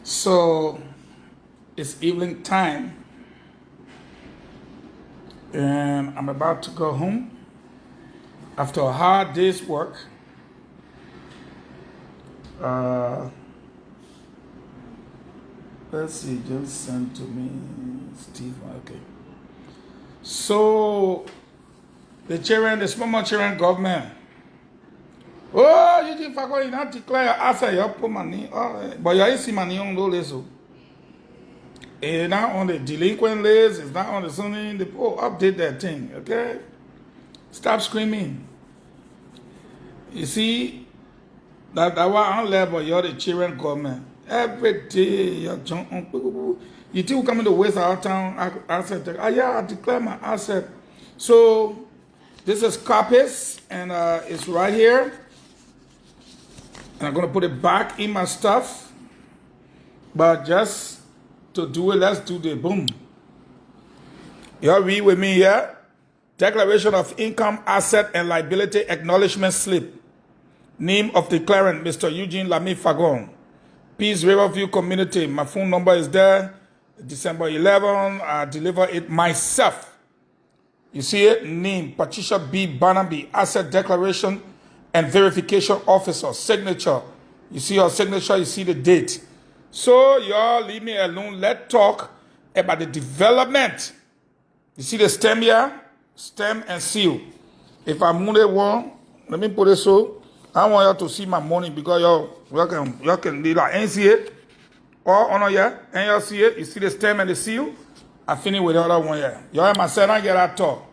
So it's evening time, and I'm about to go home after a hard day's work. Let's see, just send to me, Steve. Okay. So the small children government. Oh, Eugene Fahngon, you not declare your asset, you put money. But you see money on those lists. It's not on the delinquent list, it's not on the something. Update that thing, okay? Stop screaming. You see, that one on level, you're the children government. Every day, you're jumping. You think we come to waste our town asset? Yeah, I declare my asset. So, this is copies, and it's right here. And I'm going to put it back in my stuff. But just to do it, let's do the boom. Y'all read with me here. Declaration of Income, Asset, and Liability Acknowledgement Slip. Name of declarant, Mr. Eugene Fahngon. Peace Riverview Community. My phone number is there. December 11. I deliver it myself. You see it? Name, Patricia B. Barnaby. Asset Declaration and Verification Officer. Signature. You see her signature, you see the date. So, y'all leave me alone. Let's talk about the development. You see the stem here? Stem and seal. If I move it one, let me put it so. I want y'all to see my money because y'all can leave like and see it. Or on here, and y'all see it. You see the stem and the seal? I finish with the other one here. Y'all have my son, I get that talk.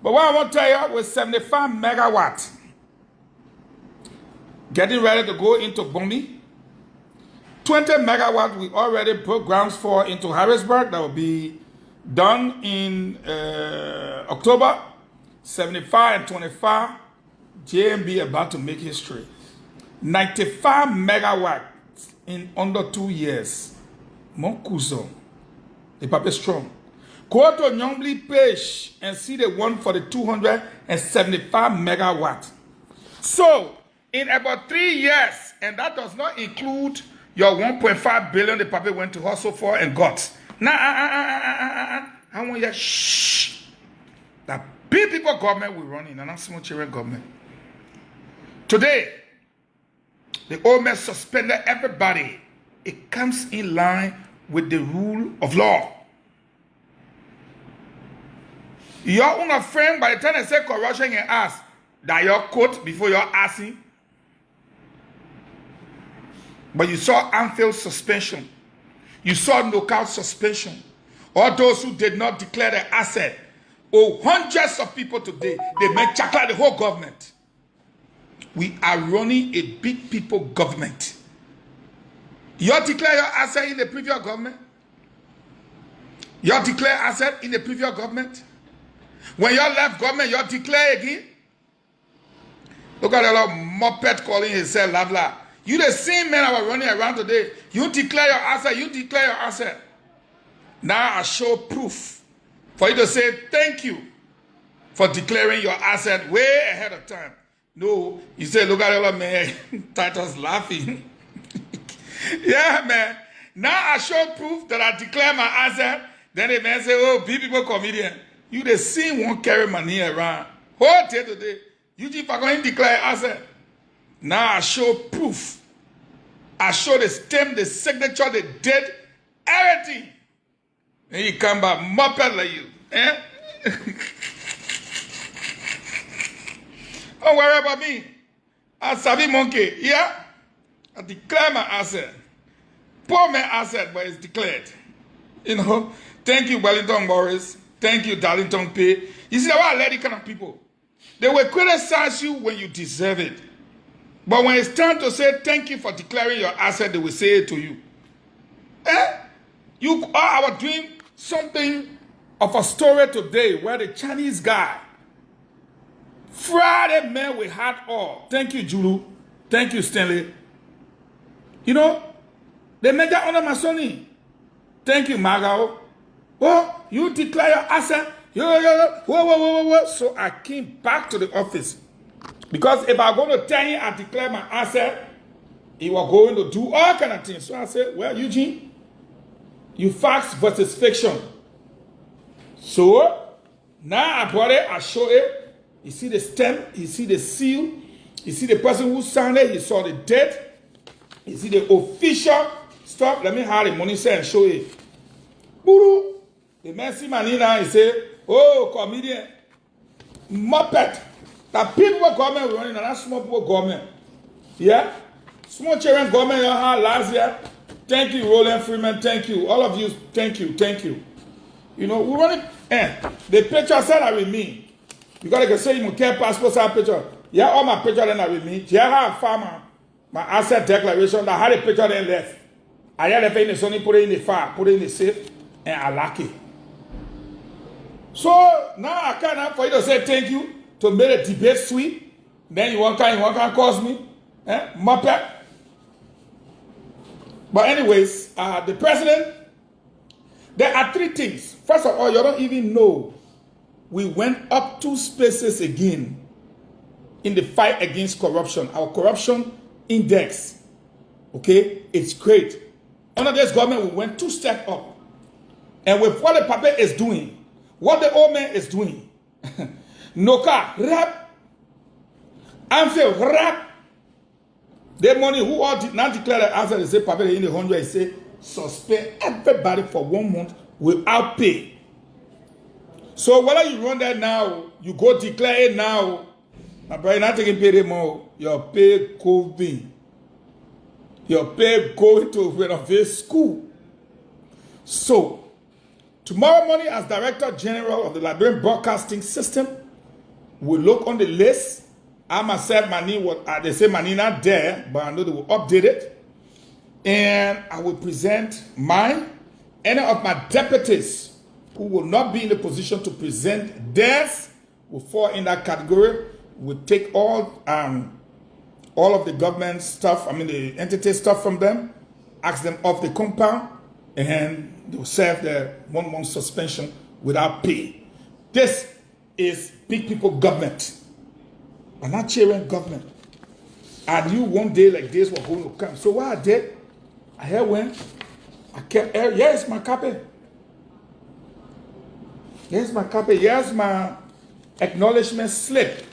But what I want to tell y'all with 75 megawatts. Getting ready to go into Bombi. 20 megawatts we already broke grounds for into Harrisburg. That will be done in October. 75 and 25. JMB about to make history. 95 megawatts in under 2 years. Mon cousin. The paper strong. Go to Nyongli page and see the one for the 275 megawatts. So, in about 3 years, and that does not include your 1.5 billion the paper went to hustle for and got. Now, I want you shh. The big people government will run in, and not small children government. Today, the old man suspended everybody. It comes in line with the rule of law. Your own friend, by the time they say corruption, you ask that your court before you're asking. But you saw Anfield suspension. You saw knockout suspension. All those who did not declare their asset. Oh, hundreds of people today, they made chocolate the whole government. We are running a big people government. You declare your asset in the previous government? You declare asset in the previous government? When you left government, you declare again? Look at that moped calling himself Lavla. You the same man I was running around today. You declare your asset, you declare your asset. Now I show proof for you to say thank you for declaring your asset way ahead of time. No, you say, look at all man, Titus laughing. Yeah, man. Now I show proof that I declare my asset. Then the man say, oh, people comedian. You the same one carry money around. Whole day today, Eugene Fahngon declare asset. Now I show proof. I show the stem, the signature, the date, everything. Then you come back muppet like you. Eh? Don't worry about me. I sabi monkey. Yeah? I declare my asset. Poor man asset, but it's declared. You know? Thank you, Wellington Morris. Thank you, Darlington Pay. You see, I let these kind of people. They will criticize you when you deserve it. But when it's time to say thank you for declaring your asset, they will say it to you. I was doing something of a story today where the Chinese guy, Friday man we had all. Thank you, Julu. Thank you, Stanley. You know, they made that honor my sonny. Thank you, Magao. Oh, you declare your asset. Whoa. So I came back to the office. Because if I'm going to tell you I declare my asset, He was going to do all kind of things. So I said, well, Eugene, you facts versus fiction. So now I brought it, I show it. You see the stamp, you see the seal, you see the person who signed it, you saw the date, you see the official stuff. Let me have the money say and show it. Buru. The man see money now, he say, oh, comedian, Muppet. The people government running, and that small people government. Yeah? Small children government you had last year. Thank you, Roland Freeman. Thank you. All of you, thank you. Thank you. You know, we running. The picture said that with me. You got to say you can't passport that picture. Yeah, all my picture then are with me. Yeah, I have farmer. My asset declaration that had a picture then left. I had left in the sunny, put it in the fire, put it in the safe, and I like it. So now I can't for you to say thank you to make a debate sweet. Then you want to cause me. Muppet. But anyways, the president, there are three things. First of all, you don't even know we went up 2 spaces again in the fight against corruption. Our corruption index, okay, it's great. Under this government, we went 2 steps up. And with what the puppet is doing, what the old man is doing, Noka, rap, Anfield, rap, the money who all did not declare the answer, they say, puppet in the 100, they say, suspend everybody for 1 month without pay. So whether you run that now, you go declare it now, my brother, not taking pay anymore, your pay COVID. Your pay going to renovate school. So, tomorrow morning, as Director General of the Liberian Broadcasting System, we look on the list. I myself, my name was, they say my name not there, but I know they will update it. And I will present mine. Any of my deputies who will not be in the position to present theirs will fall in that category. We'll take all of the government stuff, I mean the entity stuff from them, ask them off the compound, and they'll serve their 1 month suspension without pay. This is big people government, and not children government. I knew one day like this was going to come. So what I did, I had when I kept, here's my copy. Here's my copy. Here's my acknowledgement slip.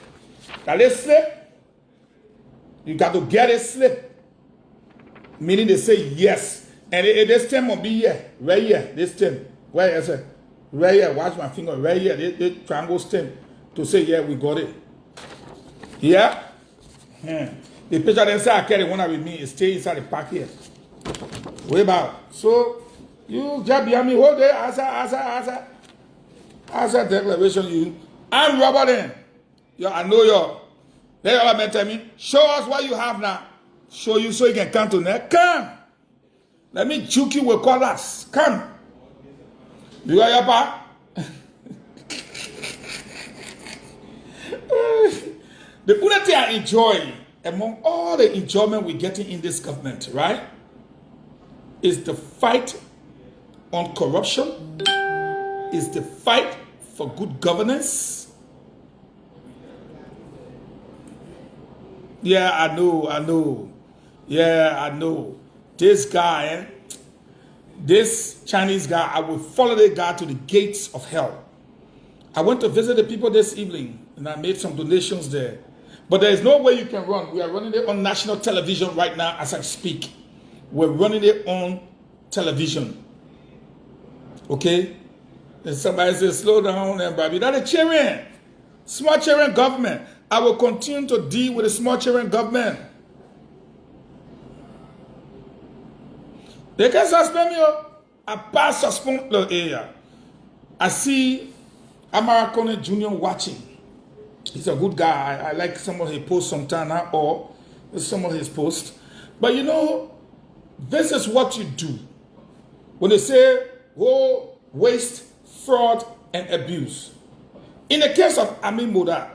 Now this slip, you got to get a slip. Meaning they say yes. And this time will be here. Right here. This time. Where is it? Right here. Watch my finger. Right here. This triangle stem. To say, yeah, we got it. Yeah? The picture they say I carry one with me. It stay inside the pack here. Way about. So, you just behind me. Hold there. Answer declaration. You. I'm Robert then. I know you. Then all men tell me, show us what you have now. Show you so you can come to next. Come. Let me juke you with colors. Come. You got your pa? The only thing I enjoy, among all the enjoyment we're getting in this government, right, is the fight on corruption, is the fight for good governance. Yeah, I know. Yeah, I know. This guy, this Chinese guy, I will follow the guy to the gates of hell. I went to visit the people this evening, and I made some donations there. But there is no way you can run. We are running it on national television right now as I speak. We're running it on television. Okay? And somebody says, slow down, and baby. That's a children. Small children government. I will continue to deal with the small children government. They can suspend me. I pass suspend the area. I see American Junior watching. He's a good guy. I like some of his posts sometimes, or some of his posts. But you know, this is what you do. When they say, oh, waste, fraud, and abuse. In the case of Amin Moda,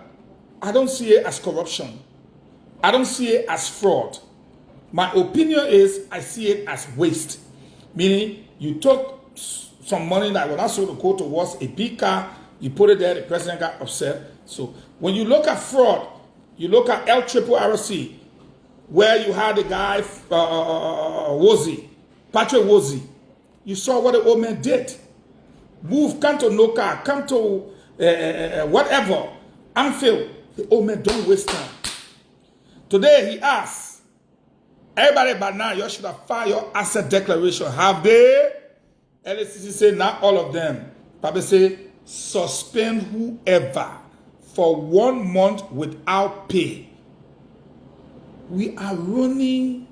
I don't see it as corruption. I don't see it as fraud. My opinion is I see it as waste. Meaning, you took some money that was not supposed to go towards a big car, you put it there, the president got upset. So, when you look at fraud, you look at LRRC, where you had the guy, Patrick Wozi. You saw what the old man did. Move, come to Noka, come to whatever, Anfield. The old man don't waste time. Today he asks, everybody by now, you should have filed your asset declaration. Have they? LSCC say not all of them. Papa say, suspend whoever for 1 month without pay. We are running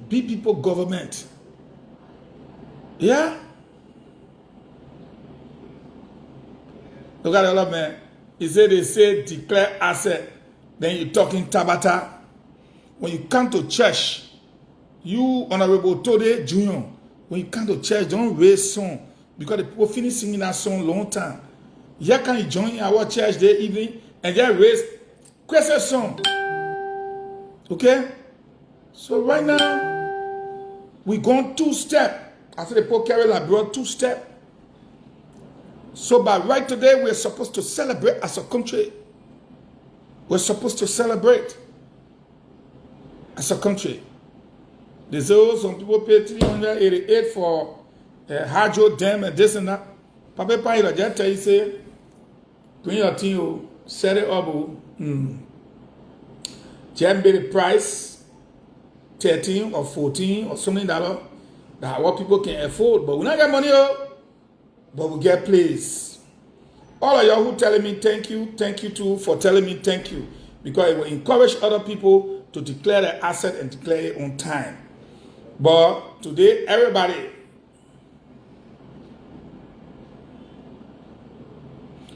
big people government. Yeah? Look at the other man. He said they say declare asset. Then you talking Tabata. When you come to church, you Honorable Tode Jr., when you come to church, don't raise song. Because the people finish singing that song long time. You can you join our church that evening and just raise question song. Okay? So right now, we going 2 steps. After the people carry Liberia 2 steps. So by right today, we're supposed to celebrate as a country. We're supposed to celebrate as a country. There's also some people pay 388 for hydro dam and this and that. Papa Paira just tell you say, when your team set it up, just the price 13 or 14 or something that what people can afford. But we not get money, but we get place. All of y'all who telling me thank you too for telling me thank you. Because it will encourage other people to declare their asset and declare it on time. But today, everybody,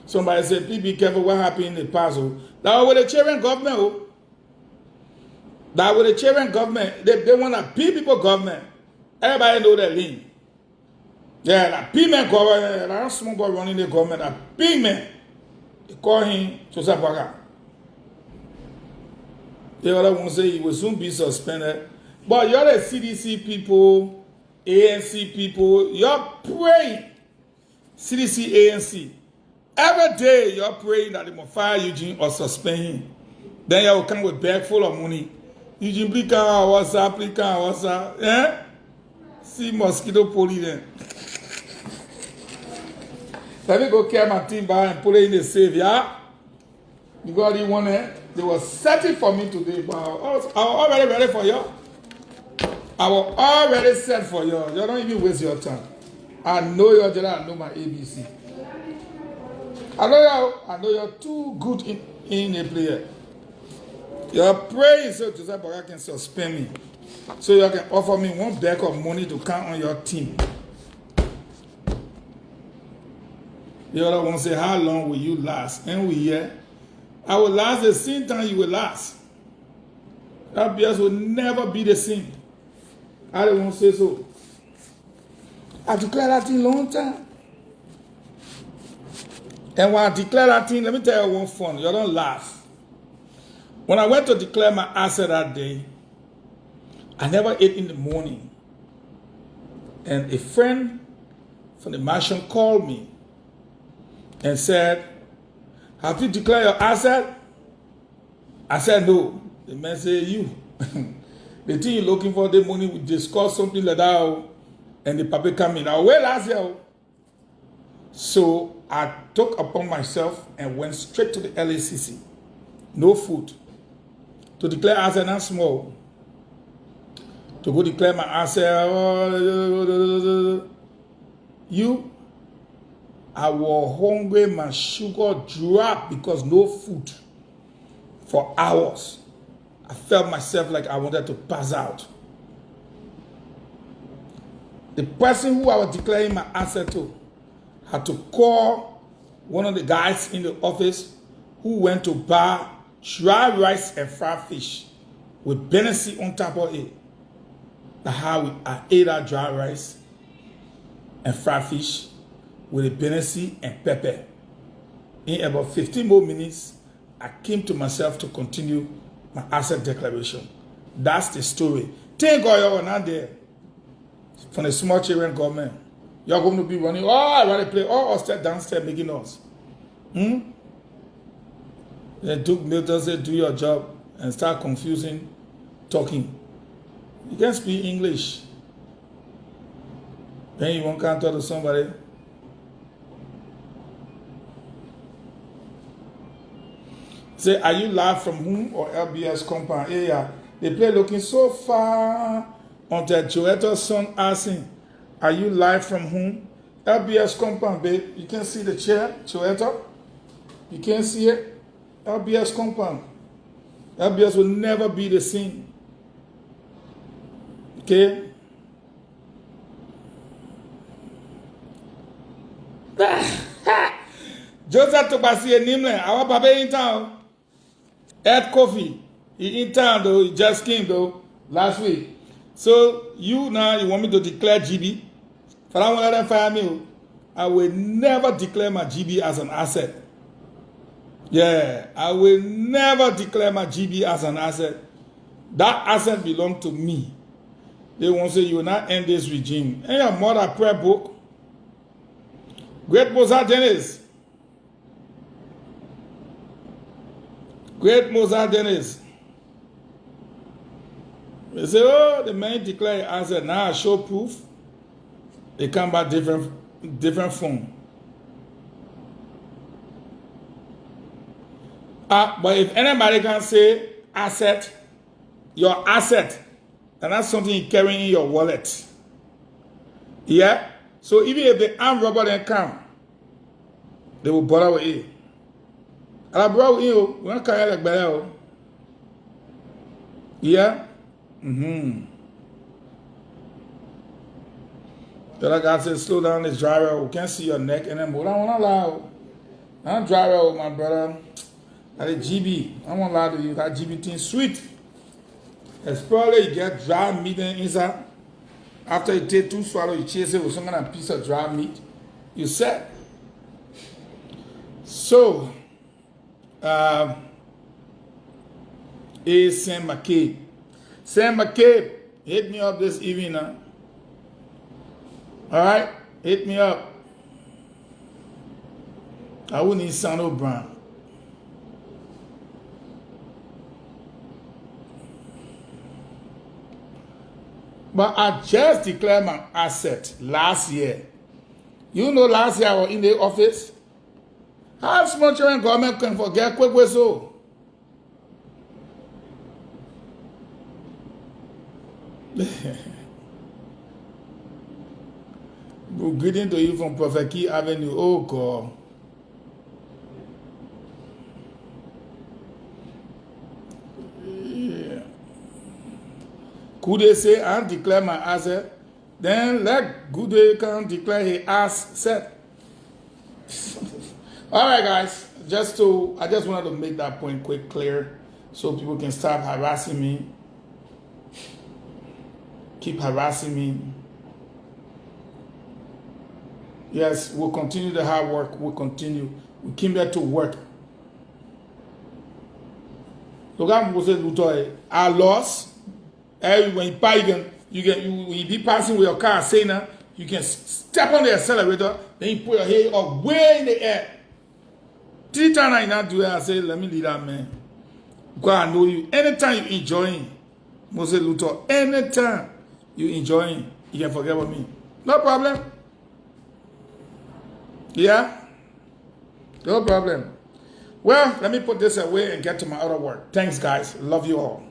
somebody said, please be careful what happened in the past. That was with the Cherian government. That with the Cherian government, they want a people government. Everybody know their lane. Yeah, that P-man government, that small boy running the government, that P-man, they call him Joseph Baga. The other one say he will soon be suspended. But you're the CDC people, ANC people, you're praying. CDC, ANC. Every day you're praying that they will fire Eugene or suspend him. Then you will come with a bag full of money. Eugene, please come, what's up, eh? See mosquito poly then. Let me go carry my team back and put it in the safe, yeah? Because they were setting for me today, but I was already ready for you. I was already set for you. You don't even waste your time. I know your general, I know my ABC. I know you're too good in a player. You're praying so Joseph Baga can suspend me. So you can offer me 1 bag of money to count on your team. The other one say, how long will you last? And we hear, I will last the same time you will last. That BS will never be the same. I don't want to say so. I declare that thing long time. And when I declare that thing, let me tell you one fun. You don't laugh. When I went to declare my asset that day, I never ate in the morning. And a friend from the mansion called me and said, have you declared your asset? I said, no. The man said, you. The thing you're looking for, the money, we discuss something like that, and the public come in. I wait last year. So I took upon myself and went straight to the LACC. No food. To declare asset not small. To go declare my asset. I was hungry, my sugar dropped because no food for hours. I felt myself like I wanted to pass out. The person who I was declaring my asset to had to call one of the guys in the office who went to buy dry rice and fried fish with Benessy on top of it. That's how I ate that dry rice and fried fish with a Benessy and pepper. In about 15 more minutes, I came to myself to continue my asset declaration. That's the story. Thank God you're not there. From the small children government. You're going to be running, I want to play all upstairs, downstairs, making us. They took Milton, said, do your job and start confusing talking. You can speak English. Then you won't come talk to somebody. Say, are you live from whom or LBS compound? Yeah. They play looking so far until Joetta's son asking, are you live from whom? LBS compound, babe. You can see the chair, Joetta. You can't see it? LBS compound. LBS will never be the same. Okay? Joseph Tobasi and Nimle, our Baba in town. Ed Coffee, he in town though, he just came though, last week. So you now, you want me to declare GB? For I won't let them fire me. I will never declare my GB as an asset. Yeah, I will never declare my GB as an asset. That asset belongs to me. They won't say you will not end this regime. And your mother prayer book. Great Mozart Dennis. Great Mozart Dennis. They say, oh, the man declared asset. Now I show proof. They come back different form. But if anybody can say asset, your asset, and that's something you carry in your wallet. Yeah? So even if the armed robber then come, they will bother with you. And I brought you, we don't carry like better. Yeah? The other guy said, slow down this driver, we can't see your neck and then move. I don't want to lie. I'm driver, my brother. That is GB. I won't lie to you, that GB thing sweet. It's probably you get dry meat inside. After you take 2 swallows, you chase it with some kind of piece of dry meat. You set. So, is Sam McCabe. Sam McCabe, hit me up this evening now. Alright? Hit me up. I wouldn't need Sano Brown. But I just declared my asset last year. You know last year I was in the office. How small children government can forget quick whistle? Greeting to you from Prophet Key Avenue. Oh God. Yeah. Could they say I declare my asset? Then let good day can declare his asset. Alright guys, I just wanted to make that point quick clear so people can stop harassing me. Keep harassing me. Yes, we'll continue the hard work. We'll continue. We came here to work. Look at Moses. I lost. When you be passing with your car, say now, you can step on the accelerator, then you put your head up way in the air. 3 times I not do it, I say, let me leave that man. Because I know you. Anytime you enjoying, Moses Luthor, anytime you enjoying, you can forget about me. No problem. Yeah? No problem. Well, let me put this away and get to my other work. Thanks, guys. Love you all.